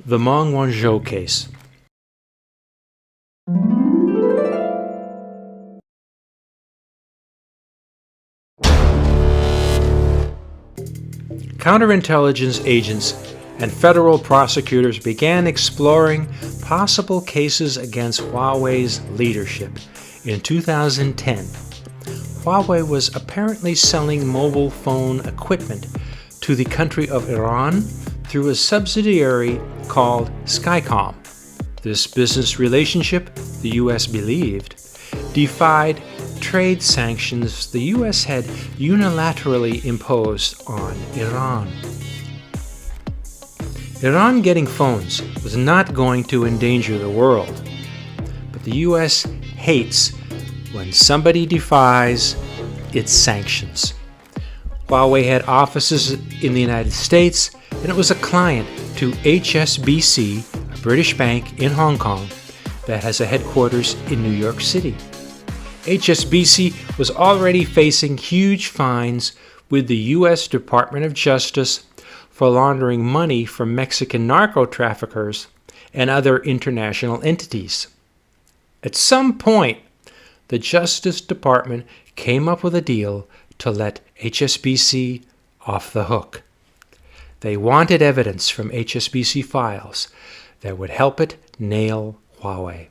The Meng Wanzhou case. Counterintelligence agents and federal prosecutors began exploring possible cases against Huawei's leadership. In 2010, Huawei was apparently selling mobile phone equipment to the country of Iran through a subsidiary called Skycom. This business relationship, the U.S. believed, defied trade sanctions the U.S. had unilaterally imposed on Iran. Iran getting phones was not going to endanger the world, but the U.S. hates when somebody defies its sanctions. Huawei had offices in the United States, and it was a client to HSBC, a British bank in Hong Kong that has a headquarters in New York City. HSBC was already facing huge fines with the U.S. Department of Justice for laundering money from Mexican narco traffickers and other international entities. At some point, the Justice Department came up with a deal to let HSBC off the hook. They wanted evidence from HSBC files that would help it nail Huawei.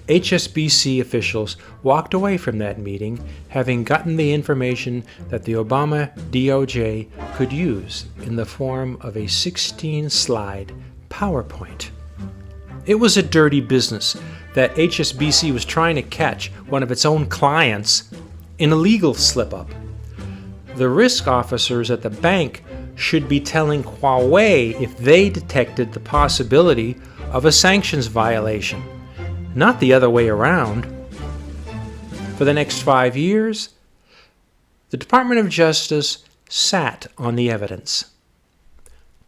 HSBC officials walked away from that meeting having gotten the information that the Obama DOJ could use in the form of a 16-slide PowerPoint. It was a dirty business that HSBC was trying to catch one of its own clients in a legal slip-up. The risk officers at the bank should be telling Huawei if they detected the possibility of a sanctions violation, not the other way around. For the next 5 years, the Department of Justice sat on the evidence.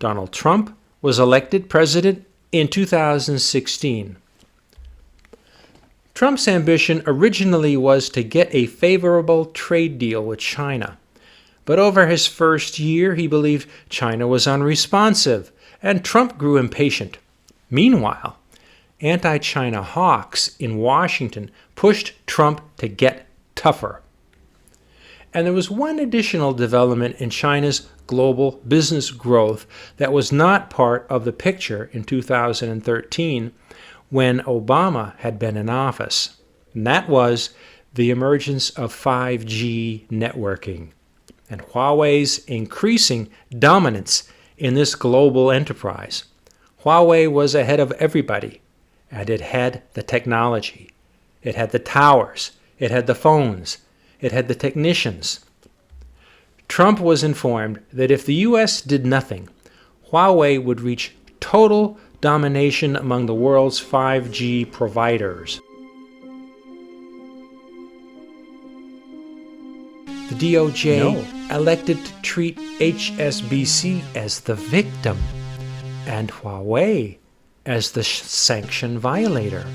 Donald Trump was elected president in 2016. Trump's ambition originally was to get a favorable trade deal with China. But over his first year, he believed China was unresponsive, and Trump grew impatient. Meanwhile, anti-China hawks in Washington pushed Trump to get tougher. And there was one additional development in China's global business growth that was not part of the picture in 2013 when Obama had been in office. And that was the emergence of 5G networking and Huawei's increasing dominance in this global enterprise. Huawei was ahead of everybody. And it had the technology. It had the towers. It had the phones. It had the technicians. Trump was informed that if the U.S. did nothing, Huawei would reach total domination among the world's 5G providers. The DOJ elected to treat HSBC as the victim and Huawei as the sanction violator.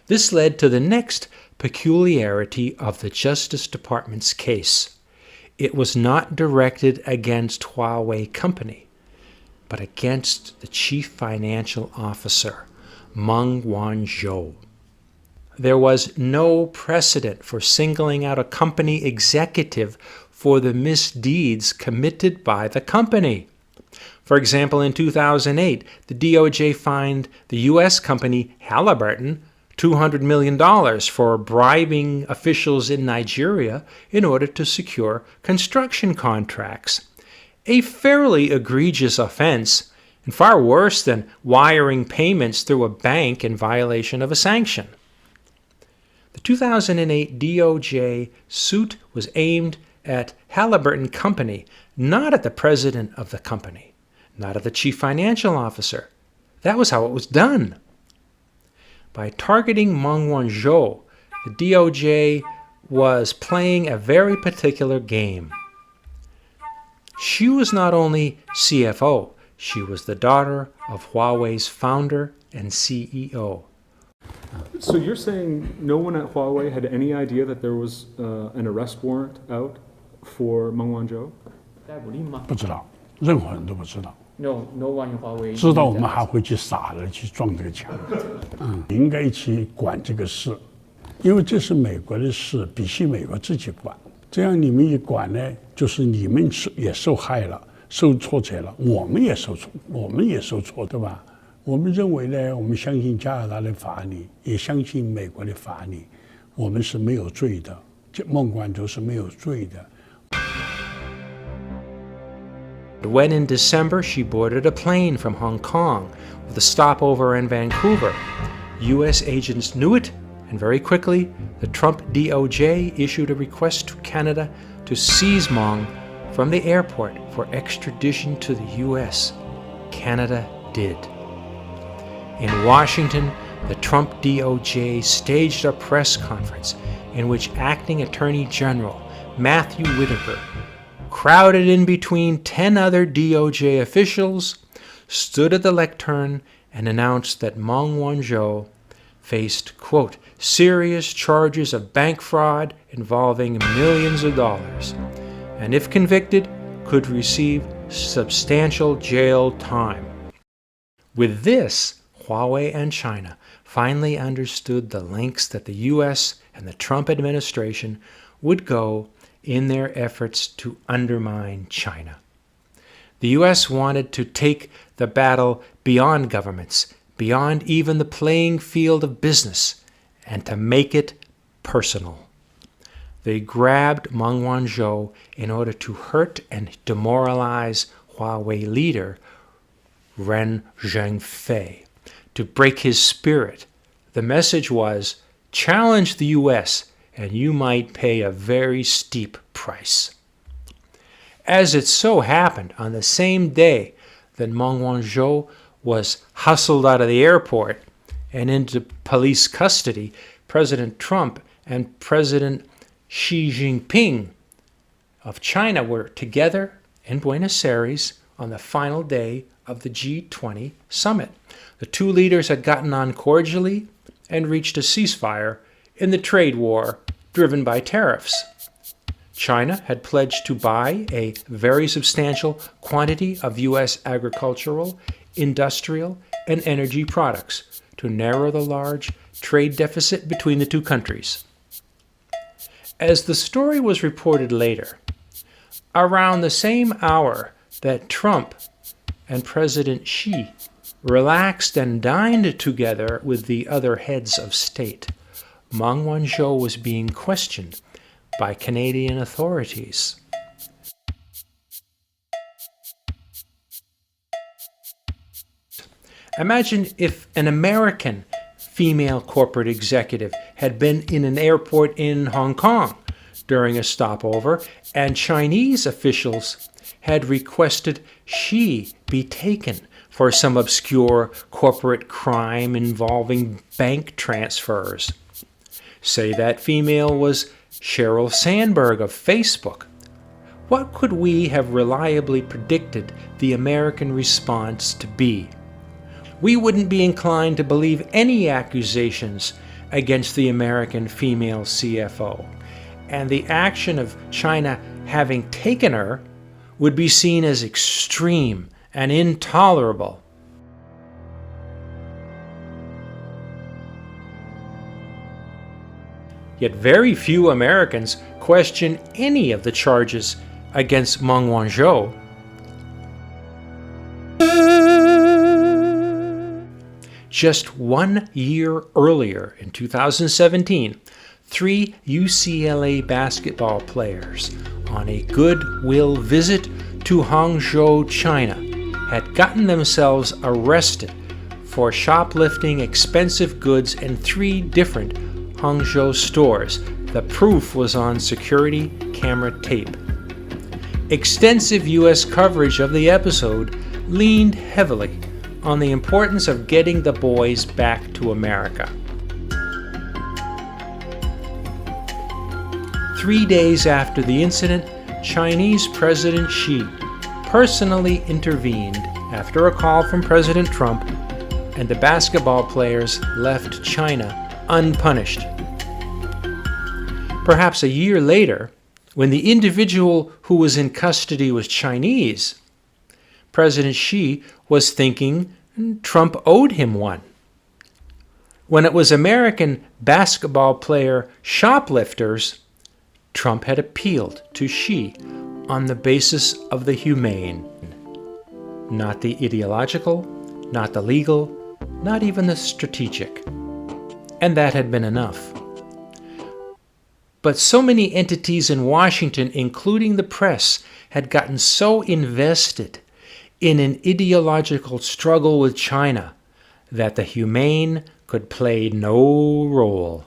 This led to the next peculiarity of the Justice Department's case. It was not directed against Huawei Company, but against the chief financial officer, Meng Wanzhou. There was no precedent for singling out a company executive for the misdeeds committed by the company. For example, in 2008, the DOJ fined the U.S. company Halliburton $200 million for bribing officials in Nigeria in order to secure construction contracts. A fairly egregious offense, and far worse than wiring payments through a bank in violation of a sanction. The 2008 DOJ suit was aimed at Halliburton Company, not at the president of the company, not at the chief financial officer. That was how it was done. By targeting Meng Wanzhou, the DOJ was playing a very particular game. She was not only CFO, she was the daughter of Huawei's founder and CEO. So you're saying no one at Huawei had any idea that there was an arrest warrant out for Meng Wanzhou? 不知道，任何人都不知道。 No one in Huawei. 知道我们还会去傻了去撞这个墙，应该去管这个事，因为这是美国的事，必须美国自己管。这样你们一管呢，就是你们也受害了，受挫折了，我们也受挫，对吧？我们认为呢，我们相信加拿大的法律，也相信美国的法律，我们是没有罪的，孟晚舟是没有罪的。 When in December she boarded a plane from Hong Kong with a stopover in Vancouver, U.S. agents knew it, and very quickly the Trump DOJ issued a request to Canada to seize Meng from the airport for extradition to the U.S. Canada did. In Washington, the Trump DOJ staged a press conference in which Acting Attorney General Matthew Whitaker, crowded in between 10 other DOJ officials, stood at the lectern and announced that Meng Wanzhou faced, quote, serious charges of bank fraud involving millions of dollars, and if convicted, could receive substantial jail time. With this, Huawei and China finally understood the lengths that the U.S. and the Trump administration would go in their efforts to undermine China. The U.S. wanted to take the battle beyond governments, beyond even the playing field of business, and to make it personal. They grabbed Meng Wanzhou in order to hurt and demoralize Huawei leader Ren Zhengfei, to break his spirit. The message was, challenge the U.S., and you might pay a very steep price. As it so happened, on the same day that Meng Wanzhou was hustled out of the airport and into police custody, President Trump and President Xi Jinping of China were together in Buenos Aires on the final day of the G20 summit. The two leaders had gotten on cordially and reached a ceasefire in the trade war driven by tariffs. China had pledged to buy a very substantial quantity of U.S. agricultural, industrial, and energy products to narrow the large trade deficit between the two countries. As the story was reported later, around the same hour that Trump and President Xi relaxed and dined together with the other heads of state, Meng Wanzhou was being questioned by Canadian authorities. Imagine if an American female corporate executive had been in an airport in Hong Kong during a stopover and Chinese officials had requested she be taken for some obscure corporate crime involving bank transfers. Say that female was Sheryl Sandberg of Facebook. What could we have reliably predicted the American response to be? We wouldn't be inclined to believe any accusations against the American female CFO, and the action of China having taken her would be seen as extreme and intolerable. Yet very few Americans question any of the charges against Meng Wanzhou. Just 1 year earlier, in 2017, 3 UCLA basketball players on a goodwill visit to Hangzhou, China, had gotten themselves arrested for shoplifting expensive goods in 3 different Hangzhou stores. The proof was on security camera tape. Extensive U.S. coverage of the episode leaned heavily on the importance of getting the boys back to America. 3 days after the incident, Chinese President Xi personally intervened after a call from President Trump, and the basketball players left China unpunished. Perhaps a year later, when the individual who was in custody was Chinese, President Xi was thinking Trump owed him one. When it was American basketball player shoplifters, Trump had appealed to Xi on the basis of the humane, not the ideological, not the legal, not even the strategic. And that had been enough. But so many entities in Washington, including the press, had gotten so invested in an ideological struggle with China that the humane could play no role.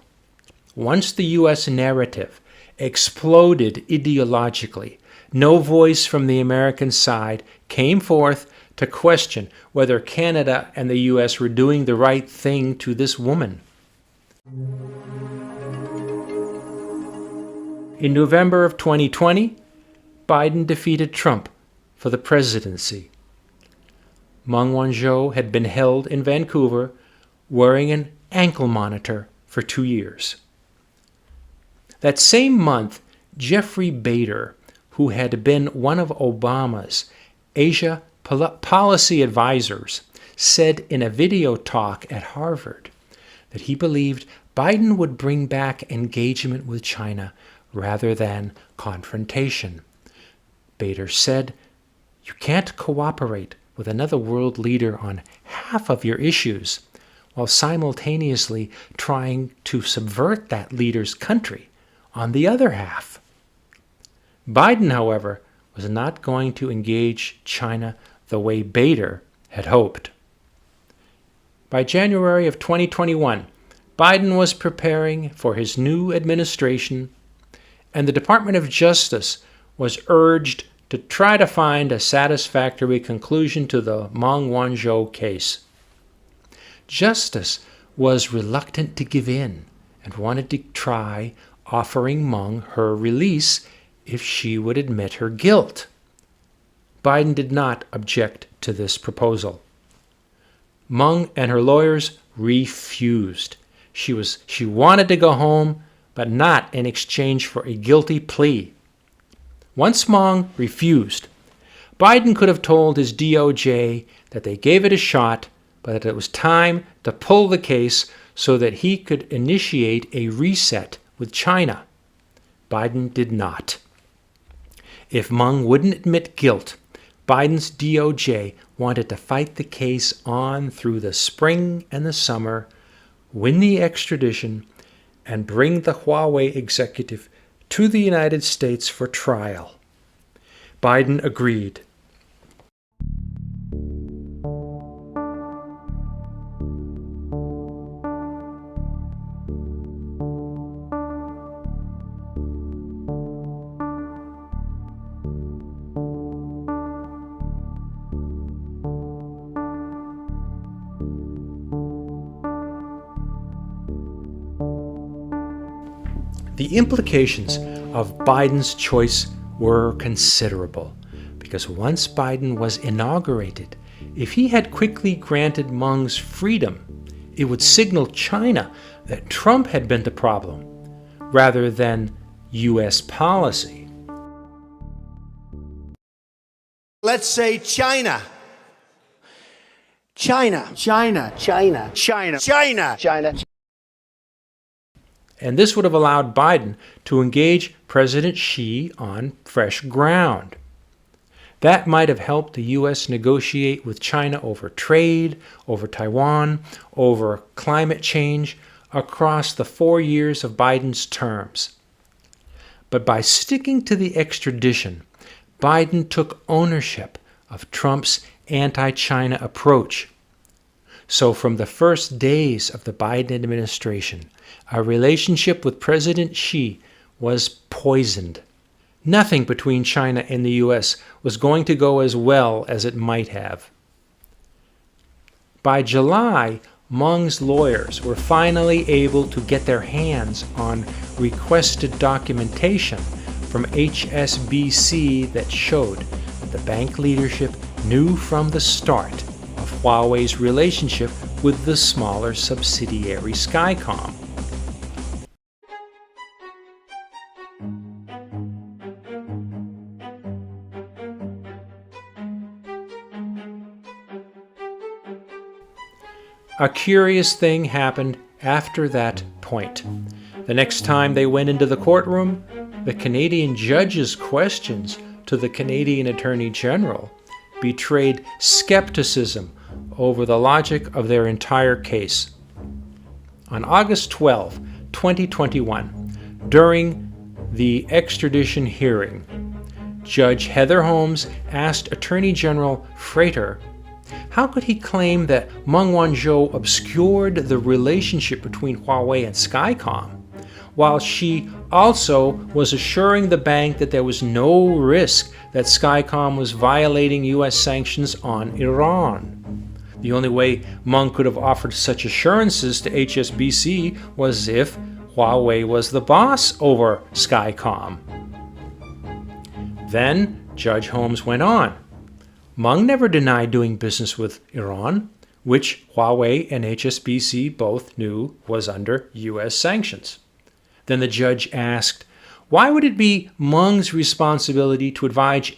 Once the U.S. narrative exploded ideologically, no voice from the American side came forth to question whether Canada and the U.S. were doing the right thing to this woman. In November of 2020, Biden defeated Trump for the presidency. Meng Wanzhou had been held in Vancouver wearing an ankle monitor for 2 years. That same month, Jeffrey Bader, who had been one of Obama's Asia policy advisors, said in a video talk at Harvard that he believed Biden would bring back engagement with China rather than confrontation. Bader said, "You can't cooperate with another world leader on half of your issues while simultaneously trying to subvert that leader's country on the other half." Biden, however, was not going to engage China the way Bader had hoped. By January of 2021, Biden was preparing for his new administration, and the Department of Justice was urged to try to find a satisfactory conclusion to the Meng Wanzhou case. Justice was reluctant to give in and wanted to try offering Meng her release if she would admit her guilt. Biden did not object to this proposal. Meng and her lawyers refused. She wanted to go home, but not in exchange for a guilty plea. Once Meng refused, Biden could have told his DOJ that they gave it a shot, but that it was time to pull the case so that he could initiate a reset with China. Biden did not. If Meng wouldn't admit guilt, Biden's DOJ wanted to fight the case on through the spring and the summer, win the extradition, and bring the Huawei executive to the United States for trial. Biden agreed. The implications of Biden's choice were considerable, because once Biden was inaugurated, if he had quickly granted Meng's freedom, it would signal China that Trump had been the problem, rather than U.S. policy. Let's say China. China. China. China. China. China. China. And this would have allowed Biden to engage President Xi on fresh ground. That might have helped the U.S. negotiate with China over trade, over Taiwan, over climate change, across the 4 years of Biden's terms. But by sticking to the extradition, Biden took ownership of Trump's anti-China approach. So from the first days of the Biden administration, our relationship with President Xi was poisoned. Nothing between China and the U.S. was going to go as well as it might have. By July, Meng's lawyers were finally able to get their hands on requested documentation from HSBC that showed that the bank leadership knew from the start of Huawei's relationship with the smaller subsidiary Skycom. A curious thing happened after that point. The next time they went into the courtroom, the Canadian judge's questions to the Canadian Attorney General betrayed skepticism over the logic of their entire case. On August 12, 2021, during the extradition hearing, Judge Heather Holmes asked Attorney General Frater how could he claim that Meng Wanzhou obscured the relationship between Huawei and Skycom, while she also was assuring the bank that there was no risk that Skycom was violating U.S. sanctions on Iran. The only way Meng could have offered such assurances to HSBC was if Huawei was the boss over Skycom. Then Judge Holmes went on. Meng never denied doing business with Iran, which Huawei and HSBC both knew was under U.S. sanctions. Then the judge asked, why would it be Meng's responsibility to advise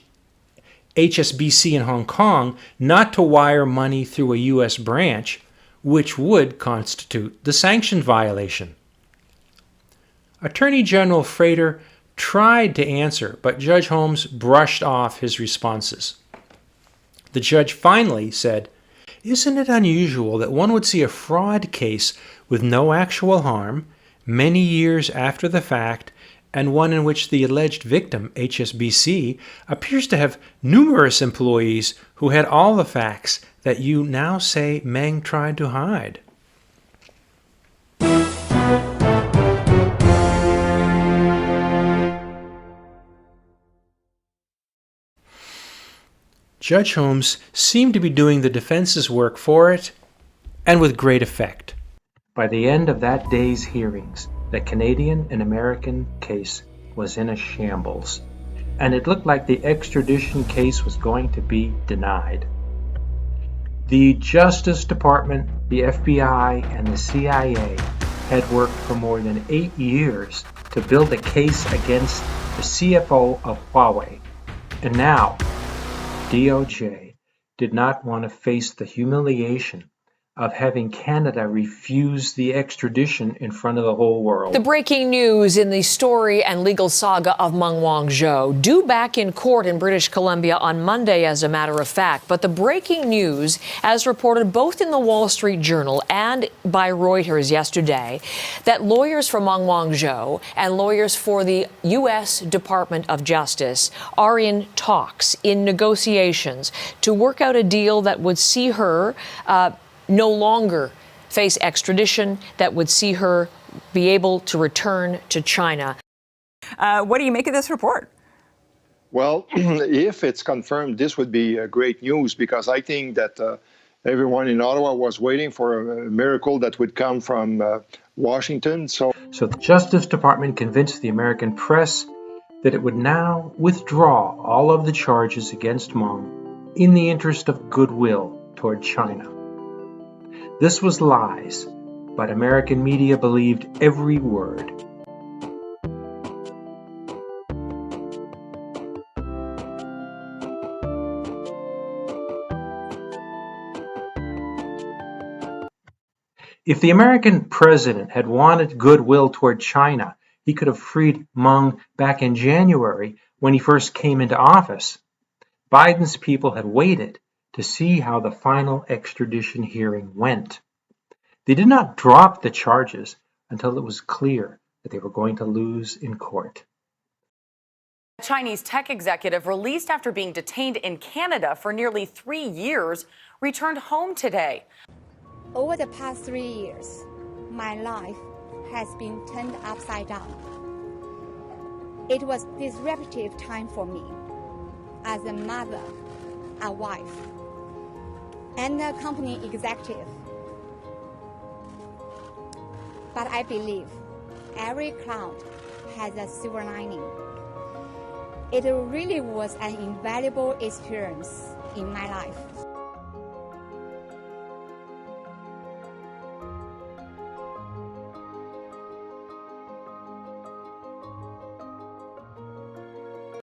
HSBC in Hong Kong not to wire money through a U.S. branch, which would constitute the sanction violation? Attorney General Frater tried to answer, but Judge Holmes brushed off his responses. The judge finally said, isn't it unusual that one would see a fraud case with no actual harm, many years after the fact, and one in which the alleged victim, HSBC, appears to have numerous employees who had all the facts that you now say Meng tried to hide? Judge Holmes seemed to be doing the defense's work for it, and with great effect. By the end of that day's hearings, the Canadian and American case was in a shambles, and it looked like the extradition case was going to be denied. The Justice Department, the FBI, and the CIA had worked for more than 8 years to build a case against the CFO of Huawei, and now DOJ did not want to face the humiliation of having Canada refuse the extradition in front of the whole world. The breaking news in the story and legal saga of Meng Wanzhou, due back in court in British Columbia on Monday, as a matter of fact. But the breaking news, as reported both in the Wall Street Journal and by Reuters yesterday, that lawyers for Meng Wanzhou and lawyers for the U.S. Department of Justice are in talks, in negotiations, to work out a deal that would see her no longer face extradition, that would see her be able to return to China. What do you make of this report? Well, if it's confirmed, this would be great news, because I think that everyone in Ottawa was waiting for a miracle that would come from Washington. So the Justice Department convinced the American press that it would now withdraw all of the charges against Meng in the interest of goodwill toward China. This was lies, but American media believed every word. If the American president had wanted goodwill toward China, he could have freed Meng back in January when he first came into office. Biden's people had waited to see how the final extradition hearing went. They did not drop the charges until it was clear that they were going to lose in court. A Chinese tech executive released after being detained in Canada for nearly 3 years returned home today. Over the past 3 years, my life has been turned upside down. It was a disruptive time for me as a mother, a wife, and a company executive. But I believe every cloud has a silver lining. It really was an invaluable experience in my life.